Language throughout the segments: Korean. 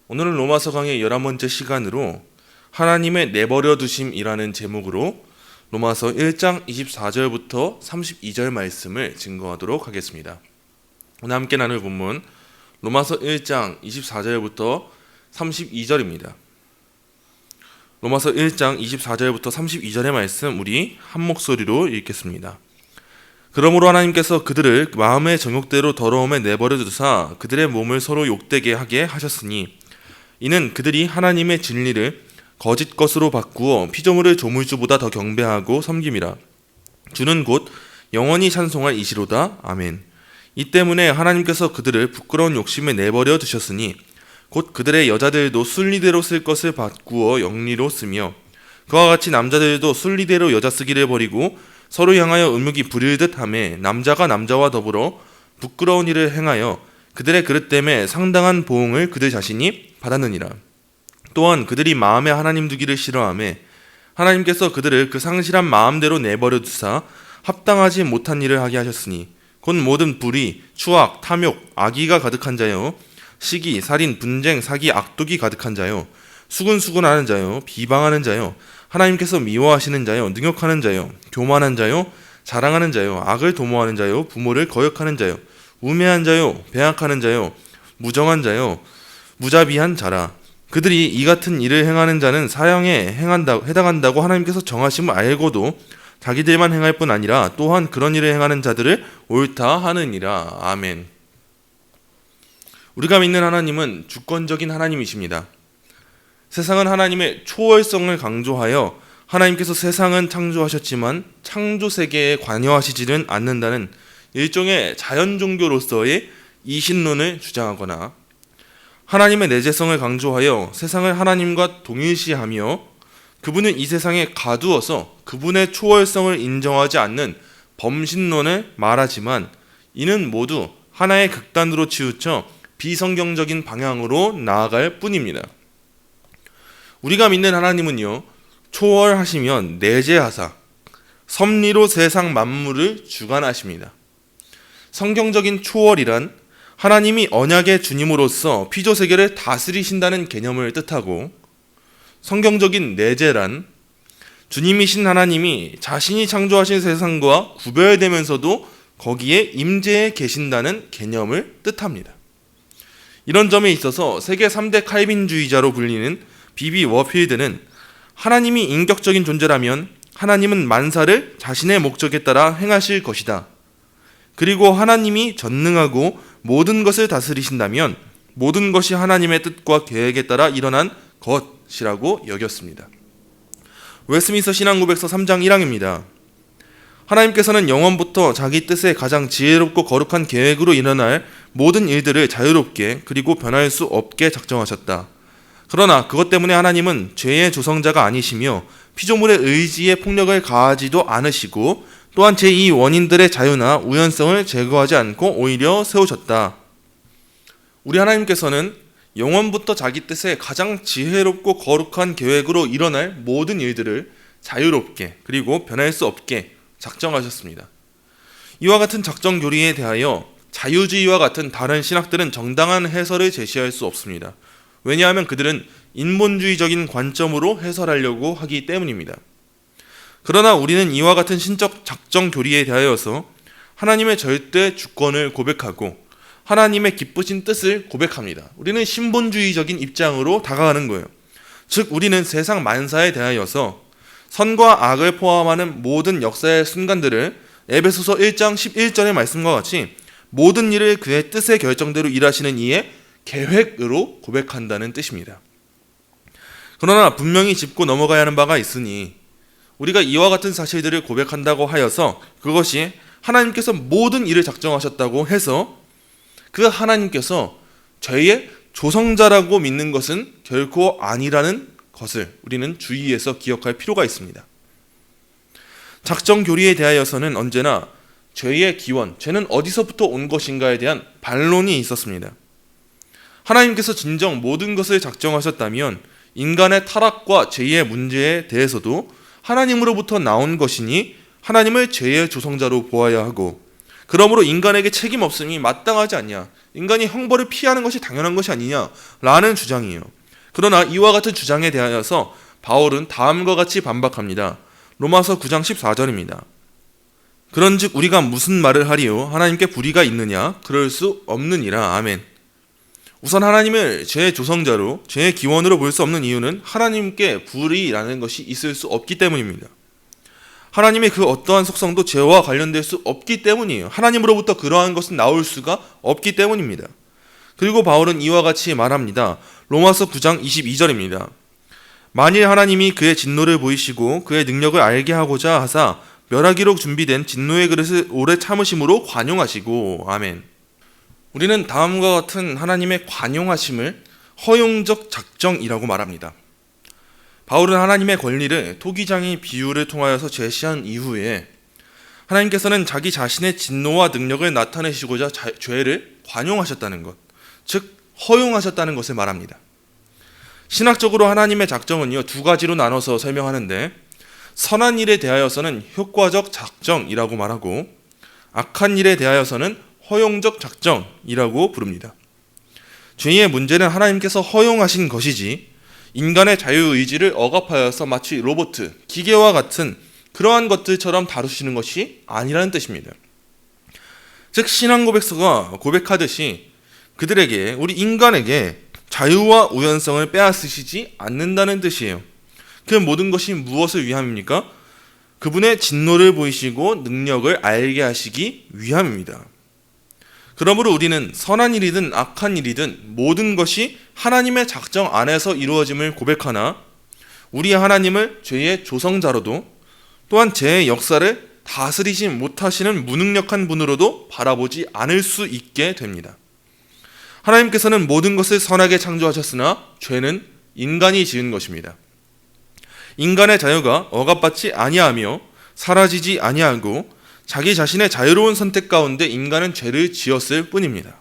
오늘은 로마서 강의 11번째 시간으로 하나님의 내버려 두심이라는 제목으로 로마서 1장 24절부터 32절 말씀을 증거하도록 하겠습니다. 오늘 함께 나눌 본문 로마서 1장 24절부터 32절입니다. 로마서 1장 24절부터 32절의 말씀 우리 한 목소리로 읽겠습니다. 그러므로 하나님께서 그들을 마음의 정욕대로 더러움에 내버려 두사 그들의 몸을 서로 욕되게 하게 하셨으니 이는 그들이 하나님의 진리를 거짓 것으로 바꾸어 피조물을 조물주보다 더 경배하고 섬김이라. 주는 곧 영원히 찬송할 이시로다. 아멘. 이 때문에 하나님께서 그들을 부끄러운 욕심에 내버려 두셨으니 곧 그들의 여자들도 순리대로 쓸 것을 바꾸어 영리로 쓰며 그와 같이 남자들도 순리대로 여자 쓰기를 버리고 서로 향하여 음욕이 부릴 듯하며 남자가 남자와 더불어 부끄러운 일을 행하여 그들의 그릇 때문에 상당한 보응을 그들 자신이 받았느니라. 또한 그들이 마음에 하나님 두기를 싫어하며 하나님께서 그들을 그 상실한 마음대로 내버려 두사 합당하지 못한 일을 하게 하셨으니 곧 모든 불의, 추악, 탐욕, 악의가 가득한 자요 시기, 살인, 분쟁, 사기, 악독이 가득한 자요 수군수군하는 자요 비방하는 자요 하나님께서 미워하시는 자요 능욕하는 자요 교만한 자요 자랑하는 자요 악을 도모하는 자요 부모를 거역하는 자요 우매한 자요 배악하는 자요 무정한 자요 무자비한 자라. 그들이 이 같은 일을 행하는 자는 사형에 해당한다고 하나님께서 정하심을 알고도 자기들만 행할 뿐 아니라 또한 그런 일을 행하는 자들을 옳다 하느니라. 아멘. 우리가 믿는 하나님은 주권적인 하나님이십니다. 세상은 하나님의 초월성을 강조하여 하나님께서 세상은 창조하셨지만 창조 세계에 관여하시지는 않는다는 일종의 자연 종교로서의 이신론을 주장하거나 하나님의 내재성을 강조하여 세상을 하나님과 동일시하며 그분은 이 세상에 가두어서 그분의 초월성을 인정하지 않는 범신론을 말하지만 이는 모두 하나의 극단으로 치우쳐 비성경적인 방향으로 나아갈 뿐입니다. 우리가 믿는 하나님은요, 초월하시면 내재하사 섭리로 세상 만물을 주관하십니다. 성경적인 초월이란 하나님이 언약의 주님으로서 피조세계를 다스리신다는 개념을 뜻하고 성경적인 내재란 주님이신 하나님이 자신이 창조하신 세상과 구별되면서도 거기에 임재해 계신다는 개념을 뜻합니다. 이런 점에 있어서 세계 3대 칼빈주의자로 불리는 비비 워필드는 하나님이 인격적인 존재라면 하나님은 만사를 자신의 목적에 따라 행하실 것이다. 그리고 하나님이 전능하고 모든 것을 다스리신다면 모든 것이 하나님의 뜻과 계획에 따라 일어난 것이라고 여겼습니다. 웨스민스터 신앙고백서 3장 1항입니다. 하나님께서는 영원부터 자기 뜻에 가장 지혜롭고 거룩한 계획으로 일어날 모든 일들을 자유롭게 그리고 변할 수 없게 작정하셨다. 그러나 그것 때문에 하나님은 죄의 조성자가 아니시며 피조물의 의지에 폭력을 가하지도 않으시고 또한 제2 원인들의 자유나 우연성을 제거하지 않고 오히려 세우셨다. 우리 하나님께서는 영원부터 자기 뜻에 가장 지혜롭고 거룩한 계획으로 일어날 모든 일들을 자유롭게 그리고 변할 수 없게 작정하셨습니다. 이와 같은 작정 교리에 대하여 자유주의와 같은 다른 신학들은 정당한 해설을 제시할 수 없습니다. 왜냐하면 그들은 인본주의적인 관점으로 해설하려고 하기 때문입니다. 그러나 우리는 이와 같은 신적 작정 교리에 대하여서 하나님의 절대 주권을 고백하고 하나님의 기쁘신 뜻을 고백합니다. 우리는 신본주의적인 입장으로 다가가는 거예요. 즉 우리는 세상 만사에 대하여서 선과 악을 포함하는 모든 역사의 순간들을 에베소서 1장 11절의 말씀과 같이 모든 일을 그의 뜻의 결정대로 일하시는 이의 계획으로 고백한다는 뜻입니다. 그러나 분명히 짚고 넘어가야 하는 바가 있으니 우리가 이와 같은 사실들을 고백한다고 하여서 그것이 하나님께서 모든 일을 작정하셨다고 해서 그 하나님께서 죄의 조성자라고 믿는 것은 결코 아니라는 것을 우리는 주의해서 기억할 필요가 있습니다. 작정 교리에 대하여서는 언제나 죄의 기원, 죄는 어디서부터 온 것인가에 대한 반론이 있었습니다. 하나님께서 진정 모든 것을 작정하셨다면 인간의 타락과 죄의 문제에 대해서도 하나님으로부터 나온 것이니 하나님을 죄의 조성자로 보아야 하고 그러므로 인간에게 책임 없음이 마땅하지 않냐, 인간이 형벌을 피하는 것이 당연한 것이 아니냐라는 주장이에요. 그러나 이와 같은 주장에 대하여서 바울은 다음과 같이 반박합니다. 로마서 9장 14절입니다. 그런즉 우리가 무슨 말을 하리요? 하나님께 불의가 있느냐? 그럴 수 없느니라. 아멘. 우선 하나님을 죄의 조성자로, 죄의 기원으로 볼 수 없는 이유는 하나님께 불의라는 것이 있을 수 없기 때문입니다. 하나님의 그 어떠한 속성도 죄와 관련될 수 없기 때문이에요. 하나님으로부터 그러한 것은 나올 수가 없기 때문입니다. 그리고 바울은 이와 같이 말합니다. 로마서 9장 22절입니다. 만일 하나님이 그의 진노를 보이시고 그의 능력을 알게 하고자 하사 멸하기로 준비된 진노의 그릇을 오래 참으심으로 관용하시고. 아멘. 우리는 다음과 같은 하나님의 관용하심을 허용적 작정이라고 말합니다. 바울은 하나님의 권리를 토기장의 비유를 통하여서 제시한 이후에 하나님께서는 자기 자신의 진노와 능력을 나타내시고자 죄를 관용하셨다는 것, 즉 허용하셨다는 것을 말합니다. 신학적으로 하나님의 작정은요, 두 가지로 나눠서 설명하는데, 선한 일에 대하여서는 효과적 작정이라고 말하고 악한 일에 대하여서는 허용적 작정이라고 부릅니다. 죄의 문제는 하나님께서 허용하신 것이지 인간의 자유의지를 억압하여서 마치 로봇, 기계와 같은 그러한 것들처럼 다루시는 것이 아니라는 뜻입니다. 즉 신앙 고백서가 고백하듯이 그들에게, 우리 인간에게 자유와 우연성을 빼앗으시지 않는다는 뜻이에요. 그 모든 것이 무엇을 위함입니까? 그분의 진노를 보이시고 능력을 알게 하시기 위함입니다. 그러므로 우리는 선한 일이든 악한 일이든 모든 것이 하나님의 작정 안에서 이루어짐을 고백하나 우리 하나님을 죄의 조성자로도 또한 죄의 역사를 다스리지 못하시는 무능력한 분으로도 바라보지 않을 수 있게 됩니다. 하나님께서는 모든 것을 선하게 창조하셨으나 죄는 인간이 지은 것입니다. 인간의 자유가 억압받지 아니하며 사라지지 아니하고 자기 자신의 자유로운 선택 가운데 인간은 죄를 지었을 뿐입니다.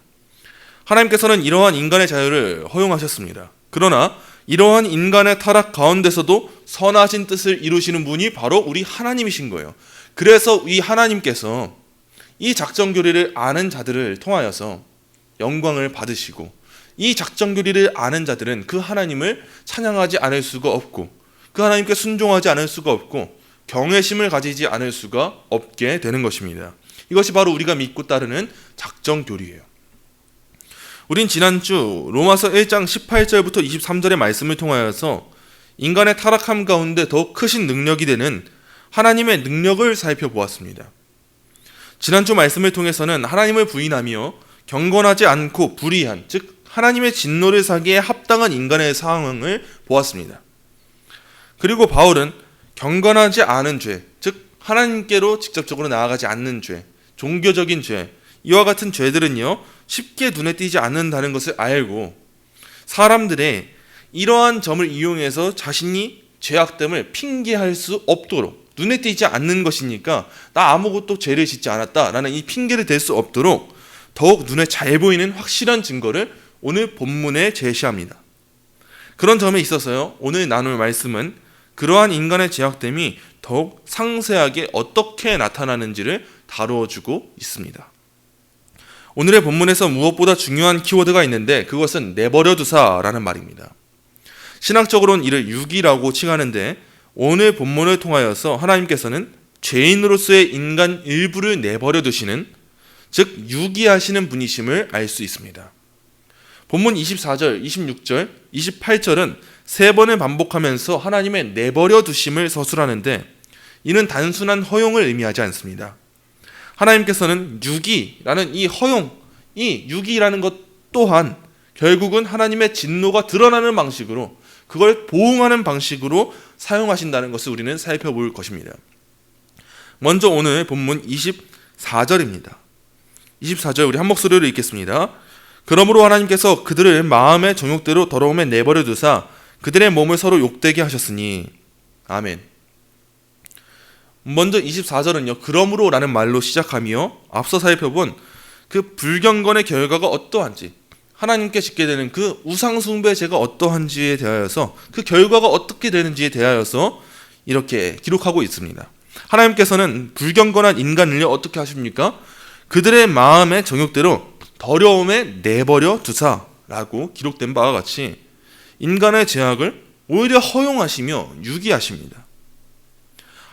하나님께서는 이러한 인간의 자유를 허용하셨습니다. 그러나 이러한 인간의 타락 가운데서도 선하신 뜻을 이루시는 분이 바로 우리 하나님이신 거예요. 그래서 이 하나님께서 이 작정교리를 아는 자들을 통하여서 영광을 받으시고, 이 작정교리를 아는 자들은 그 하나님을 찬양하지 않을 수가 없고 그 하나님께 순종하지 않을 수가 없고 경외심을 가지지 않을 수가 없게 되는 것입니다. 이것이 바로 우리가 믿고 따르는 작정교리예요. 우린 지난주 로마서 1장 18절부터 23절의 말씀을 통하여서 인간의 타락함 가운데 더 크신 능력이 되는 하나님의 능력을 살펴보았습니다. 지난주 말씀을 통해서는 하나님을 부인하며 경건하지 않고 불의한, 즉 하나님의 진노를 사기에 합당한 인간의 상황을 보았습니다. 그리고 바울은 경건하지 않은 죄, 즉 하나님께로 직접적으로 나아가지 않는 죄, 종교적인 죄, 이와 같은 죄들은요 쉽게 눈에 띄지 않는다는 것을 알고 사람들의 이러한 점을 이용해서 자신이 죄악됨을 핑계할 수 없도록, 눈에 띄지 않는 것이니까 나 아무것도 죄를 짓지 않았다라는 이 핑계를 댈 수 없도록 더욱 눈에 잘 보이는 확실한 증거를 오늘 본문에 제시합니다. 그런 점에 있어서요 오늘 나눌 말씀은 그러한 인간의 죄악됨이 더욱 상세하게 어떻게 나타나는지를 다루어주고 있습니다. 오늘의 본문에서 무엇보다 중요한 키워드가 있는데 그것은 내버려두사라는 말입니다. 신학적으로는 이를 유기라고 칭하는데 오늘 본문을 통하여서 하나님께서는 죄인으로서의 인간 일부를 내버려두시는, 즉 유기하시는 분이심을 알 수 있습니다. 본문 24절, 26절, 28절은 세 번을 반복하면서 하나님의 내버려두심을 서술하는데 이는 단순한 허용을 의미하지 않습니다. 하나님께서는 유기라는 이 허용, 이 유기라는 것 또한 결국은 하나님의 진노가 드러나는 방식으로, 그걸 보응하는 방식으로 사용하신다는 것을 우리는 살펴볼 것입니다. 먼저 오늘 본문 24절입니다. 24절 우리 한 목소리로 읽겠습니다. 그러므로 하나님께서 그들을 마음의 정욕대로 더러움에 내버려 두사 그들의 몸을 서로 욕되게 하셨으니. 아멘. 먼저 24절은요 그러므로 라는 말로 시작하며 앞서 살펴본 그 불경건의 결과가 어떠한지, 하나님께 짓게 되는 그 우상숭배죄가 어떠한지에 대하여서, 그 결과가 어떻게 되는지에 대하여서 이렇게 기록하고 있습니다. 하나님께서는 불경건한 인간을 어떻게 하십니까? 그들의 마음의 정욕대로 더러움에 내버려 두사라고 기록된 바와 같이 인간의 죄악을 오히려 허용하시며 유기하십니다.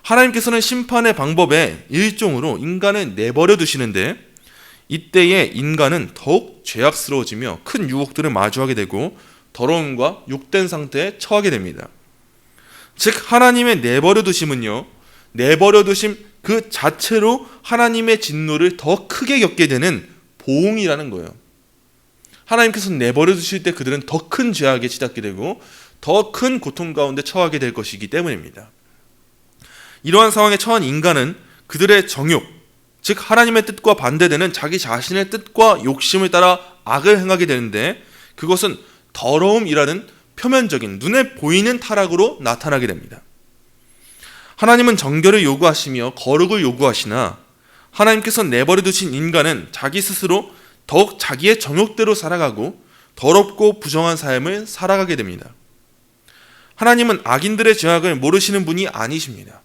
하나님께서는 심판의 방법의 일종으로 인간을 내버려 두시는데, 이때에 인간은 더욱 죄악스러워지며 큰 유혹들을 마주하게 되고 더러움과 욕된 상태에 처하게 됩니다. 즉 하나님의 내버려 두심은요, 내버려 두심 그 자체로 하나님의 진노를 더 크게 겪게 되는 보응이라는 거예요. 하나님께서 내버려 두실 때 그들은 더 큰 죄악에 치닫게 되고 더 큰 고통 가운데 처하게 될 것이기 때문입니다. 이러한 상황에 처한 인간은 그들의 정욕, 즉 하나님의 뜻과 반대되는 자기 자신의 뜻과 욕심을 따라 악을 행하게 되는데, 그것은 더러움이라는 표면적인 눈에 보이는 타락으로 나타나게 됩니다. 하나님은 정결을 요구하시며 거룩을 요구하시나 하나님께서 내버려 두신 인간은 자기 스스로 더욱 자기의 정욕대로 살아가고 더럽고 부정한 삶을 살아가게 됩니다. 하나님은 악인들의 죄악을 모르시는 분이 아니십니다.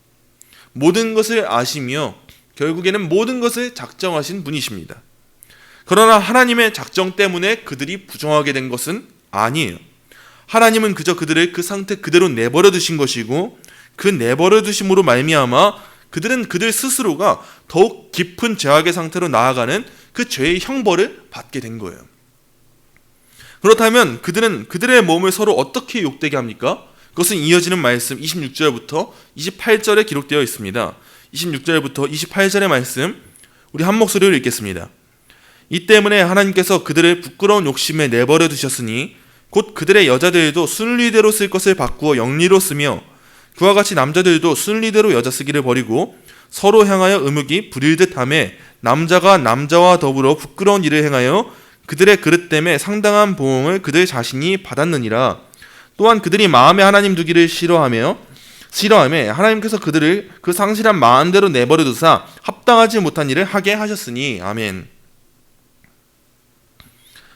모든 것을 아시며 결국에는 모든 것을 작정하신 분이십니다. 그러나 하나님의 작정 때문에 그들이 부정하게 된 것은 아니에요. 하나님은 그저 그들을 그 상태 그대로 내버려 두신 것이고, 그 내버려 두심으로 말미암아 그들은 그들 스스로가 더욱 깊은 죄악의 상태로 나아가는 그 죄의 형벌을 받게 된 거예요. 그렇다면 그들은 그들의 몸을 서로 어떻게 욕되게 합니까? 그것은 이어지는 말씀 26절부터 28절에 기록되어 있습니다. 26절부터 28절의 말씀 우리 한 목소리로 읽겠습니다. 이 때문에 하나님께서 그들을 부끄러운 욕심에 내버려 두셨으니 곧 그들의 여자들도 순리대로 쓸 것을 바꾸어 영리로 쓰며, 그와 같이 남자들도 순리대로 여자 쓰기를 버리고 서로 향하여 음욕이 부릴 듯하며 남자가 남자와 더불어 부끄러운 일을 행하여 그들의 그릇 때문에 상당한 보응을 그들 자신이 받았느니라. 또한 그들이 마음에 하나님 두기를 싫어하며 하나님께서 그들을 그 상실한 마음대로 내버려 두사 합당하지 못한 일을 하게 하셨으니. 아멘.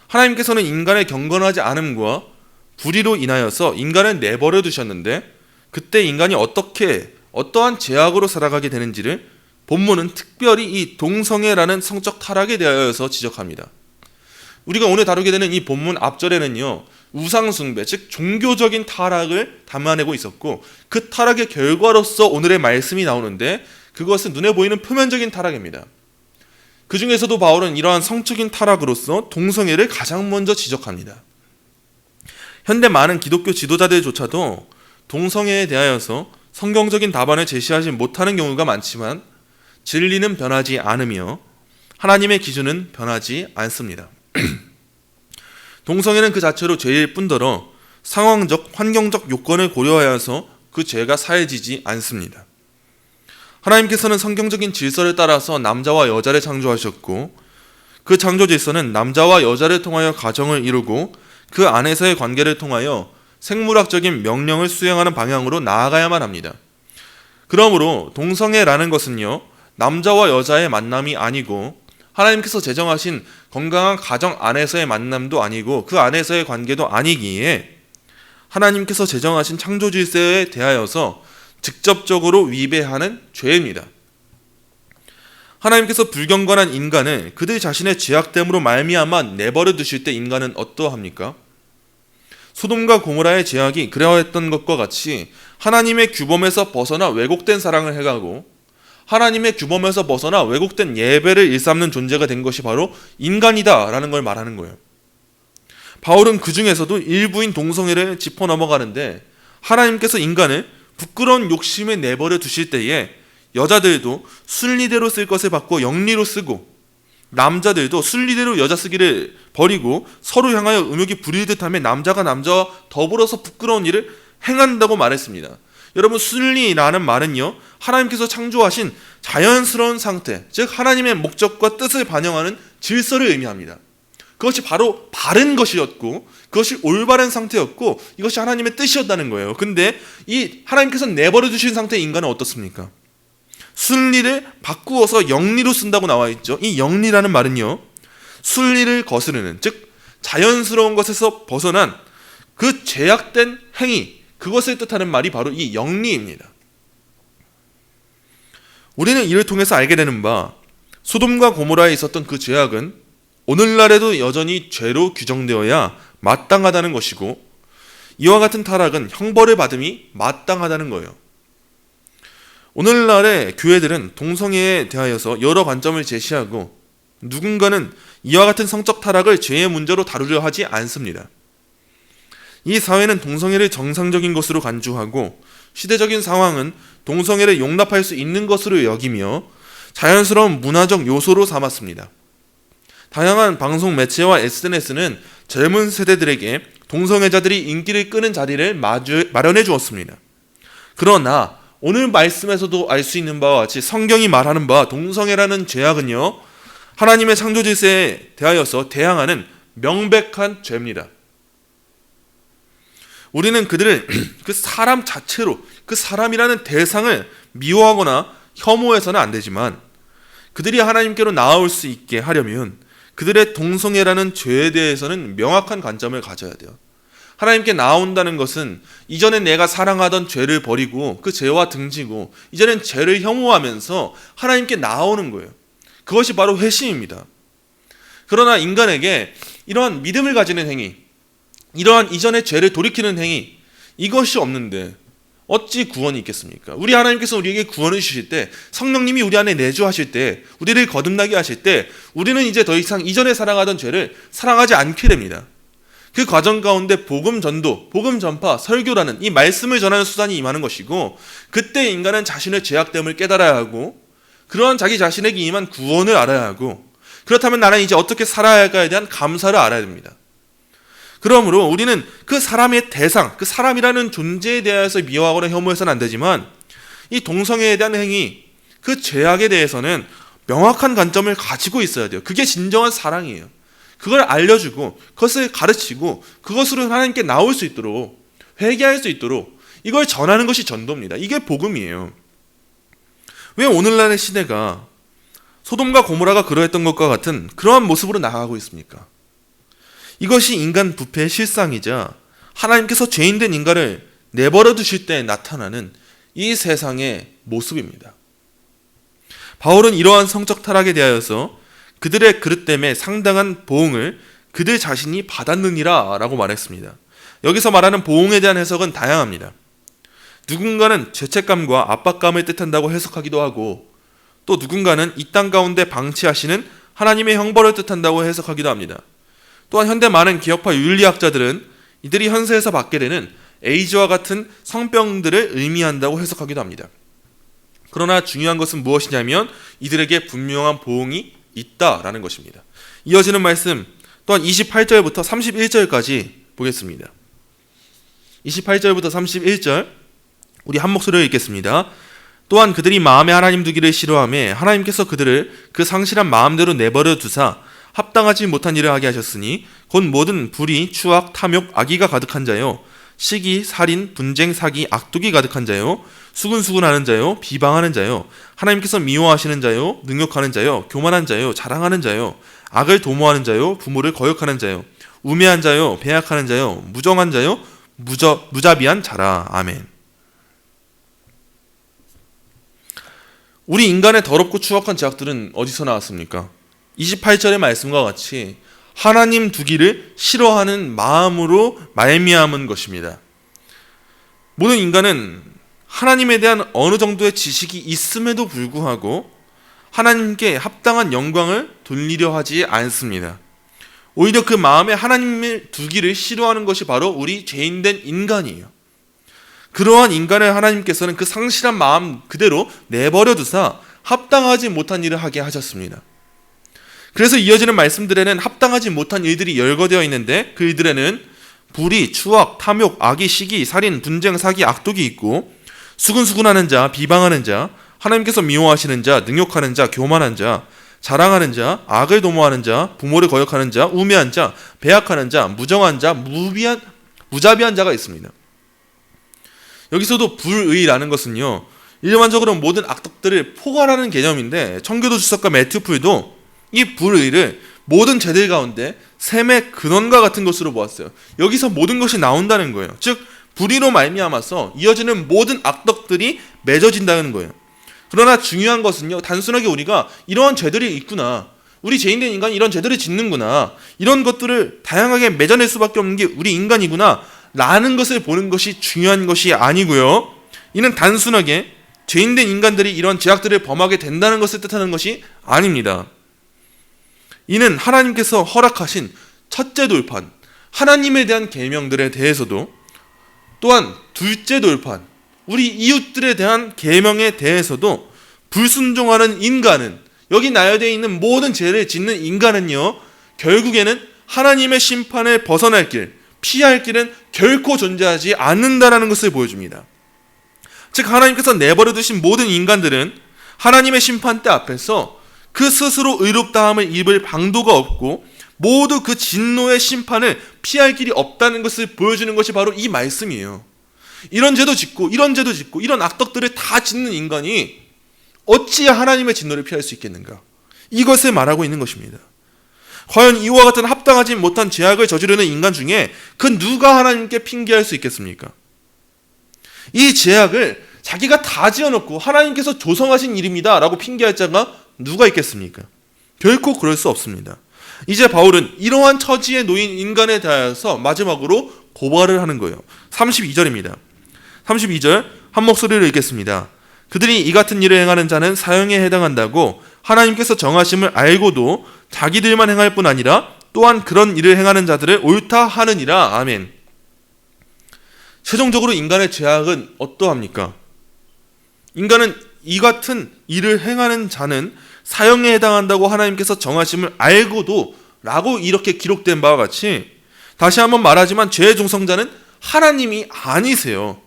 하나님께서는 인간의 경건하지 않음과 불의로 인하여서 인간을 내버려 두셨는데, 그때 인간이 어떠한 죄악으로 살아가게 되는지를 본문은 특별히 이 동성애라는 성적 타락에 대하여서 지적합니다. 우리가 오늘 다루게 되는 이 본문 앞절에는요, 우상숭배, 즉 종교적인 타락을 담아내고 있었고, 그 타락의 결과로서 오늘의 말씀이 나오는데, 그것은 눈에 보이는 표면적인 타락입니다. 그 중에서도 바울은 이러한 성적인 타락으로서 동성애를 가장 먼저 지적합니다. 현대 많은 기독교 지도자들조차도 동성애에 대하여서 성경적인 답안을 제시하지 못하는 경우가 많지만, 진리는 변하지 않으며 하나님의 기준은 변하지 않습니다. 동성애는 그 자체로 죄일 뿐더러 상황적, 환경적 요건을 고려하여서 그 죄가 사해지지 않습니다. 하나님께서는 성경적인 질서를 따라서 남자와 여자를 창조하셨고, 그 창조 질서는 남자와 여자를 통하여 가정을 이루고 그 안에서의 관계를 통하여 생물학적인 명령을 수행하는 방향으로 나아가야만 합니다. 그러므로 동성애라는 것은요, 남자와 여자의 만남이 아니고 하나님께서 제정하신 건강한 가정 안에서의 만남도 아니고 그 안에서의 관계도 아니기에 하나님께서 제정하신 창조 질서에 대하여서 직접적으로 위배하는 죄입니다. 하나님께서 불경건한 인간을 그들 자신의 죄악됨으로 말미암아 내버려 두실 때 인간은 어떠합니까? 소돔과 고모라의 죄악이 그러했던 것과 같이 하나님의 규범에서 벗어나 왜곡된 사랑을 해가고 하나님의 규범에서 벗어나 왜곡된 예배를 일삼는 존재가 된 것이 바로 인간이다라는 걸 말하는 거예요. 바울은 그 중에서도 일부인 동성애를 짚어 넘어가는데, 하나님께서 인간을 부끄러운 욕심에 내버려 두실 때에 여자들도 순리대로 쓸 것을 바꾸어 영리로 쓰고, 남자들도 순리대로 여자 쓰기를 버리고 서로 향하여 음욕이 부릴 듯하며 남자가 남자와 더불어서 부끄러운 일을 행한다고 말했습니다. 여러분, 순리라는 말은요, 하나님께서 창조하신 자연스러운 상태, 즉 하나님의 목적과 뜻을 반영하는 질서를 의미합니다. 그것이 바로 바른 것이었고 그것이 올바른 상태였고 이것이 하나님의 뜻이었다는 거예요. 근데 이 하나님께서 내버려 두신 상태의 인간은 어떻습니까? 순리를 바꾸어서 영리로 쓴다고 나와 있죠. 이 영리라는 말은요, 순리를 거스르는, 즉 자연스러운 것에서 벗어난 그 죄악된 행위, 그것을 뜻하는 말이 바로 이 영리입니다. 우리는 이를 통해서 알게 되는 바, 소돔과 고모라에 있었던 그 죄악은 오늘날에도 여전히 죄로 규정되어야 마땅하다는 것이고, 이와 같은 타락은 형벌을 받음이 마땅하다는 거예요. 오늘날의 교회들은 동성애에 대하여서 여러 관점을 제시하고, 누군가는 이와 같은 성적 타락을 죄의 문제로 다루려 하지 않습니다. 이 사회는 동성애를 정상적인 것으로 간주하고, 시대적인 상황은 동성애를 용납할 수 있는 것으로 여기며 자연스러운 문화적 요소로 삼았습니다. 다양한 방송 매체와 SNS는 젊은 세대들에게 동성애자들이 인기를 끄는 자리를 마련해 주었습니다. 그러나 오늘 말씀에서도 알 수 있는 바와 같이 성경이 말하는 바 동성애라는 죄악은요, 하나님의 창조 질서에 대하여서 대항하는 명백한 죄입니다. 우리는 그들을 그 사람 자체로, 그 사람이라는 대상을 미워하거나 혐오해서는 안 되지만, 그들이 하나님께로 나아올 수 있게 하려면 그들의 동성애라는 죄에 대해서는 명확한 관점을 가져야 돼요. 하나님께 나온다는 것은 이전에 내가 사랑하던 죄를 버리고 그 죄와 등지고 이제는 죄를 혐오하면서 하나님께 나오는 거예요. 그것이 바로 회심입니다. 그러나 인간에게 이러한 믿음을 가지는 행위, 이러한 이전의 죄를 돌이키는 행위, 이것이 없는데 어찌 구원이 있겠습니까? 우리 하나님께서 우리에게 구원을 주실 때, 성령님이 우리 안에 내주하실 때, 우리를 거듭나게 하실 때, 우리는 이제 더 이상 이전에 사랑하던 죄를 사랑하지 않게 됩니다. 그 과정 가운데 복음 전도, 복음 전파, 설교라는 이 말씀을 전하는 수단이 임하는 것이고, 그때 인간은 자신의 죄악됨을 깨달아야 하고, 그러한 자기 자신에게 임한 구원을 알아야 하고, 그렇다면 나는 이제 어떻게 살아야 할까에 대한 감사를 알아야 됩니다. 그러므로 우리는 그 사람의 대상, 그 사람이라는 존재에 대해서 미워하거나 혐오해서는 안 되지만, 이 동성애에 대한 행위, 그 죄악에 대해서는 명확한 관점을 가지고 있어야 돼요. 그게 진정한 사랑이에요. 그걸 알려주고 그것을 가르치고 그것으로 하나님께 나올 수 있도록, 회개할 수 있도록 이걸 전하는 것이 전도입니다. 이게 복음이에요. 왜 오늘날의 시대가 소돔과 고모라가 그러했던 것과 같은 그러한 모습으로 나아가고 있습니까? 이것이 인간 부패의 실상이자 하나님께서 죄인된 인간을 내버려 두실 때 나타나는 이 세상의 모습입니다. 바울은 이러한 성적 타락에 대하여서 그들의 그릇됨에 상당한 보응을 그들 자신이 받았느니라 라고 말했습니다. 여기서 말하는 보응에 대한 해석은 다양합니다. 누군가는 죄책감과 압박감을 뜻한다고 해석하기도 하고, 또 누군가는 이 땅 가운데 방치하시는 하나님의 형벌을 뜻한다고 해석하기도 합니다. 또한 현대 많은 기업화 윤리학자들은 이들이 현세에서 받게 되는 에이즈와 같은 성병들을 의미한다고 해석하기도 합니다. 그러나 중요한 것은 무엇이냐면 이들에게 분명한 보응이 있다라는 것입니다. 이어지는 말씀 또한 28절부터 31절까지 보겠습니다. 28절부터 31절 우리 한 목소리로 읽겠습니다. 또한 그들이 마음에 하나님 두기를 싫어하며 하나님께서 그들을 그 상실한 마음대로 내버려 두사 합당하지 못한 일을 하게 하셨으니 곧 모든 불의, 추악, 탐욕, 악의가 가득한 자요, 시기, 살인, 분쟁, 사기, 악독이 가득한 자요, 수근수근하는 자요, 비방하는 자요, 하나님께서 미워하시는 자요, 능욕하는 자요, 교만한 자요, 자랑하는 자요, 악을 도모하는 자요, 부모를 거역하는 자요, 우매한 자요, 배약하는 자요, 무정한 자요, 무자비한 자라. 아멘. 우리 인간의 더럽고 추악한 죄악들은 어디서 나왔습니까? 28절의 말씀과 같이 하나님 두기를 싫어하는 마음으로 말미암은 것입니다. 모든 인간은 하나님에 대한 어느 정도의 지식이 있음에도 불구하고 하나님께 합당한 영광을 돌리려 하지 않습니다. 오히려 그 마음에 하나님을 두기를 싫어하는 것이 바로 우리 죄인된 인간이에요. 그러한 인간을 하나님께서는 그 상실한 마음 그대로 내버려 두사 합당하지 못한 일을 하게 하셨습니다. 그래서 이어지는 말씀들에는 합당하지 못한 일들이 열거되어 있는데, 그 일들에는 불의, 추악, 탐욕, 악의, 시기, 살인, 분쟁, 사기, 악독이 있고, 수근수근하는 자, 비방하는 자, 하나님께서 미워하시는 자, 능욕하는 자, 교만한 자, 자랑하는 자, 악을 도모하는 자, 부모를 거역하는 자, 우매한 자, 배약하는 자, 무정한 자, 무자비한 자가 있습니다. 여기서도 불의라는 것은요, 일반적으로 모든 악덕들을 포괄하는 개념인데, 청교도 주석가 매튜 풀도 이 불의를 모든 죄들 가운데 셈의 근원과 같은 것으로 보았어요. 여기서 모든 것이 나온다는 거예요. 즉 불의로 말미암아서 이어지는 모든 악덕들이 맺어진다는 거예요. 그러나 중요한 것은요, 단순하게 우리가 이러한 죄들이 있구나, 우리 죄인된 인간이 이런 죄들을 짓는구나, 이런 것들을 다양하게 맺어낼 수밖에 없는 게 우리 인간이구나 라는 것을 보는 것이 중요한 것이 아니고요, 이는 단순하게 죄인된 인간들이 이런 죄악들을 범하게 된다는 것을 뜻하는 것이 아닙니다. 이는 하나님께서 허락하신 첫째 돌판, 하나님에 대한 계명들에 대해서도, 또한 둘째 돌판, 우리 이웃들에 대한 계명에 대해서도 불순종하는 인간은, 여기 나열되어 있는 모든 죄를 짓는 인간은요, 결국에는 하나님의 심판을 벗어날 길, 피할 길은 결코 존재하지 않는다라는 것을 보여줍니다. 즉, 하나님께서 내버려 두신 모든 인간들은 하나님의 심판대 앞에서 그 스스로 의롭다함을 입을 방도가 없고 모두 그 진노의 심판을 피할 길이 없다는 것을 보여주는 것이 바로 이 말씀이에요. 이런 죄도 짓고 이런 죄도 짓고 이런 악덕들을 다 짓는 인간이 어찌 하나님의 진노를 피할 수 있겠는가, 이것을 말하고 있는 것입니다. 과연 이와 같은 합당하지 못한 죄악을 저지르는 인간 중에 그 누가 하나님께 핑계할 수 있겠습니까? 이 죄악을 자기가 다 지어놓고 하나님께서 조성하신 일입니다 라고 핑계할 자가 누가 있겠습니까? 결코 그럴 수 없습니다. 이제 바울은 이러한 처지에 놓인 인간에 대해서 마지막으로 고발을 하는 거예요. 32절입니다. 32절 한 목소리로 읽겠습니다. 그들이 이 같은 일을 행하는 자는 사형에 해당한다고 하나님께서 정하심을 알고도 자기들만 행할 뿐 아니라 또한 그런 일을 행하는 자들을 옳다 하느니라. 아멘. 최종적으로 인간의 죄악은 어떠합니까? 인간은 이 같은 일을 행하는 자는 사형에 해당한다고 하나님께서 정하심을 알고도 라고 이렇게 기록된 바와 같이, 다시 한번 말하지만 죄의 종성자는 하나님이 아니세요.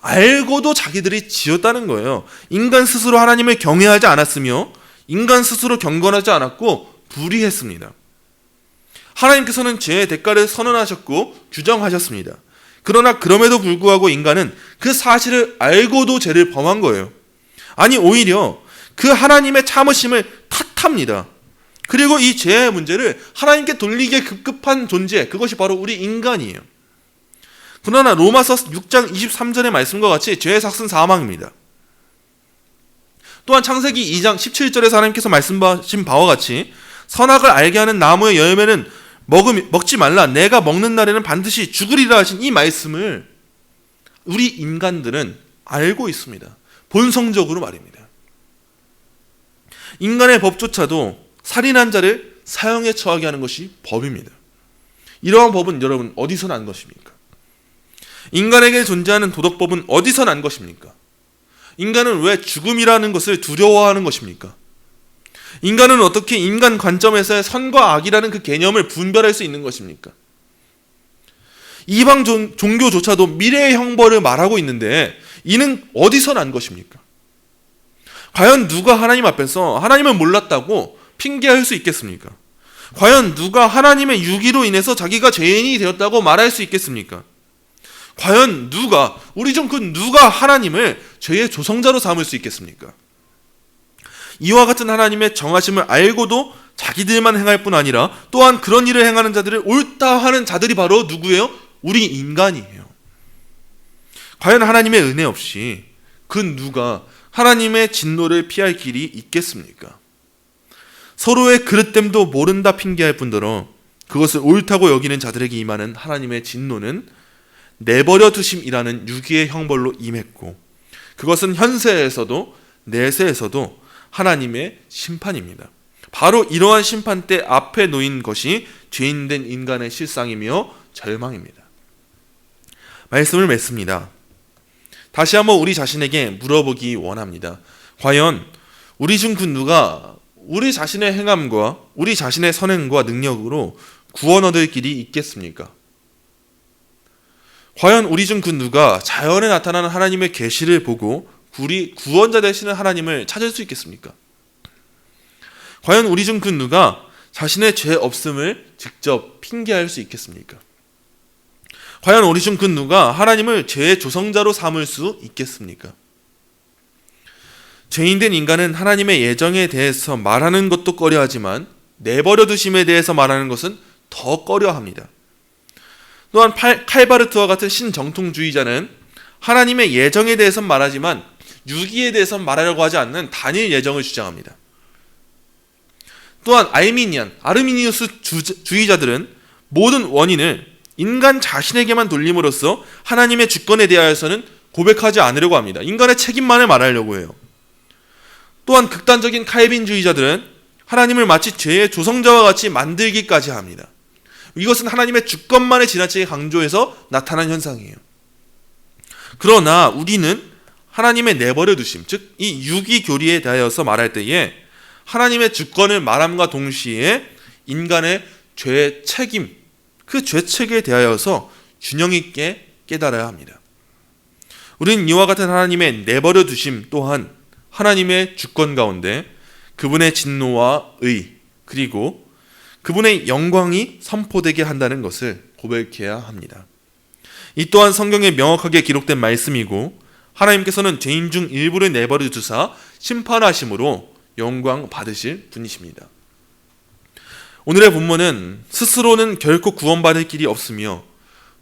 알고도 자기들이 지었다는 거예요. 인간 스스로 하나님을 경외하지 않았으며 인간 스스로 경건하지 않았고 불의했습니다. 하나님께서는 죄의 대가를 선언하셨고 규정하셨습니다. 그러나 그럼에도 불구하고 인간은 그 사실을 알고도 죄를 범한 거예요. 아니, 오히려 그 하나님의 참으심을 탓합니다. 그리고 이 죄의 문제를 하나님께 돌리기에 급급한 존재, 그것이 바로 우리 인간이에요. 그러나 로마서 6장 23절의 말씀과 같이 죄의 삭은 사망입니다. 또한 창세기 2장 17절에서 하나님께서 말씀하신 바와 같이 선악을 알게 하는 나무의 열매는 먹지 말라, 내가 먹는 날에는 반드시 죽으리라 하신 이 말씀을 우리 인간들은 알고 있습니다. 본성적으로 말입니다. 인간의 법조차도 살인한 자를 사형에 처하게 하는 것이 법입니다. 이러한 법은 여러분 어디서 난 것입니까? 인간에게 존재하는 도덕법은 어디서 난 것입니까? 인간은 왜 죽음이라는 것을 두려워하는 것입니까? 인간은 어떻게 인간 관점에서의 선과 악이라는 그 개념을 분별할 수 있는 것입니까? 이방 종교조차도 미래의 형벌을 말하고 있는데 이는 어디서 난 것입니까? 과연 누가 하나님 앞에서 하나님을 몰랐다고 핑계할 수 있겠습니까? 과연 누가 하나님의 유기로 인해서 자기가 죄인이 되었다고 말할 수 있겠습니까? 과연 누가, 우리 중 그 누가 하나님을 죄의 조성자로 삼을 수 있겠습니까? 이와 같은 하나님의 정하심을 알고도 자기들만 행할 뿐 아니라 또한 그런 일을 행하는 자들을 옳다 하는 자들이 바로 누구예요? 우리 인간이에요. 과연 하나님의 은혜 없이 그 누가 하나님의 진노를 피할 길이 있겠습니까? 서로의 그릇됨도 모른다 핑계할 뿐더러 그것을 옳다고 여기는 자들에게 임하는 하나님의 진노는 내버려 두심이라는 유기의 형벌로 임했고, 그것은 현세에서도 내세에서도 하나님의 심판입니다. 바로 이러한 심판대 앞에 놓인 것이 죄인된 인간의 실상이며 절망입니다. 말씀을 맺습니다. 다시 한번 우리 자신에게 물어보기 원합니다. 과연 우리 중 그 누가 우리 자신의 행함과 우리 자신의 선행과 능력으로 구원 얻을 길이 있겠습니까? 과연 우리 중 그 누가 자연에 나타나는 하나님의 계시를 보고 우리 구원자 되시는 하나님을 찾을 수 있겠습니까? 과연 우리 중 그 누가 자신의 죄 없음을 직접 핑계할 수 있겠습니까? 과연 우리 중 그 누가 하나님을 죄의 조성자로 삼을 수 있겠습니까? 죄인된 인간은 하나님의 예정에 대해서 말하는 것도 꺼려하지만 내버려 두심에 대해서 말하는 것은 더 꺼려합니다. 또한 칼바르트와 같은 신정통주의자는 하나님의 예정에 대해서 말하지만 유기에 대해서 말하려고 하지 않는 단일 예정을 주장합니다. 또한 아르미니우스 주의자들은 모든 원인을 인간 자신에게만 돌림으로써 하나님의 주권에 대하여서는 고백하지 않으려고 합니다. 인간의 책임만을 말하려고 해요. 또한 극단적인 칼빈주의자들은 하나님을 마치 죄의 조성자와 같이 만들기까지 합니다. 이것은 하나님의 주권만을 지나치게 강조해서 나타난 현상이에요. 그러나 우리는 하나님의 내버려 두심, 즉 이 유기교리에 대하여서 말할 때에 하나님의 주권을 말함과 동시에 인간의 죄의 책임, 그 죄책에 대하여서 균형 있게 깨달아야 합니다. 우리는 이와 같은 하나님의 내버려 두심 또한 하나님의 주권 가운데 그분의 진노와 의, 그리고 그분의 영광이 선포되게 한다는 것을 고백해야 합니다. 이 또한 성경에 명확하게 기록된 말씀이고, 하나님께서는 죄인 중 일부를 내버려 두사 심판하심으로 영광 받으실 분이십니다. 오늘의 본문은 스스로는 결코 구원받을 길이 없으며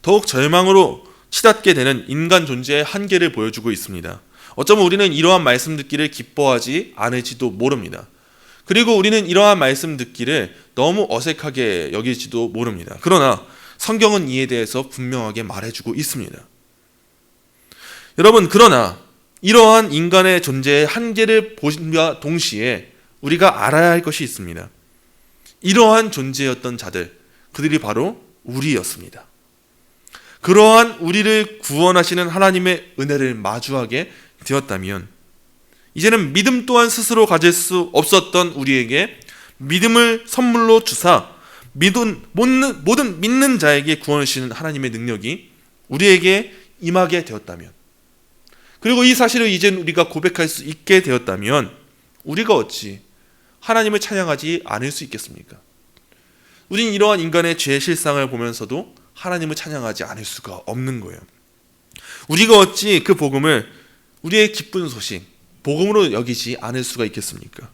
더욱 절망으로 치닫게 되는 인간 존재의 한계를 보여주고 있습니다. 어쩌면 우리는 이러한 말씀 듣기를 기뻐하지 않을지도 모릅니다. 그리고 우리는 이러한 말씀 듣기를 너무 어색하게 여길지도 모릅니다. 그러나 성경은 이에 대해서 분명하게 말해주고 있습니다. 여러분, 그러나 이러한 인간의 존재의 한계를 보심과 동시에 우리가 알아야 할 것이 있습니다. 이러한 존재였던 자들, 그들이 바로 우리였습니다. 그러한 우리를 구원하시는 하나님의 은혜를 마주하게 되었다면 이제는 믿음 또한 스스로 가질 수 없었던 우리에게 믿음을 선물로 주사 모든 믿는 자에게 구원을 주시는 하나님의 능력이 우리에게 임하게 되었다면, 그리고 이 사실을 이제 우리가 고백할 수 있게 되었다면 우리가 어찌 하나님을 찬양하지 않을 수 있겠습니까? 우린 이러한 인간의 죄의 실상을 보면서도 하나님을 찬양하지 않을 수가 없는 거예요. 우리가 어찌 그 복음을 우리의 기쁜 소식, 복음으로 여기지 않을 수가 있겠습니까?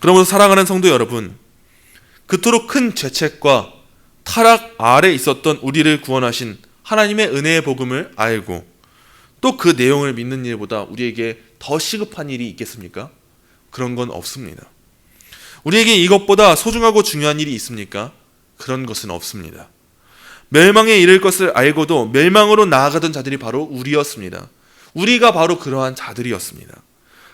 그러므로 사랑하는 성도 여러분, 그토록 큰 죄책과 타락 아래 있었던 우리를 구원하신 하나님의 은혜의 복음을 알고 또 그 내용을 믿는 일보다 우리에게 더 시급한 일이 있겠습니까? 그런 건 없습니다. 우리에게 이것보다 소중하고 중요한 일이 있습니까? 그런 것은 없습니다. 멸망에 이를 것을 알고도 멸망으로 나아가던 자들이 바로 우리였습니다. 우리가 바로 그러한 자들이었습니다.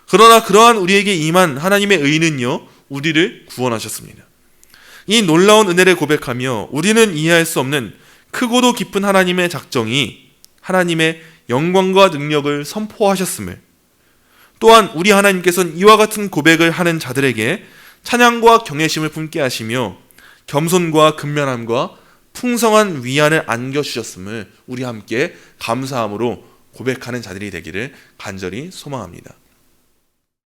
그러나 그러한 우리에게 임한 하나님의 의는요, 우리를 구원하셨습니다. 이 놀라운 은혜를 고백하며 우리는 이해할 수 없는 크고도 깊은 하나님의 작정이 하나님의 영광과 능력을 선포하셨음을, 또한 우리 하나님께서는 이와 같은 고백을 하는 자들에게 찬양과 경외심을 품게 하시며 겸손과 근면함과 풍성한 위안을 안겨주셨음을 우리 함께 감사함으로 고백하는 자들이 되기를 간절히 소망합니다.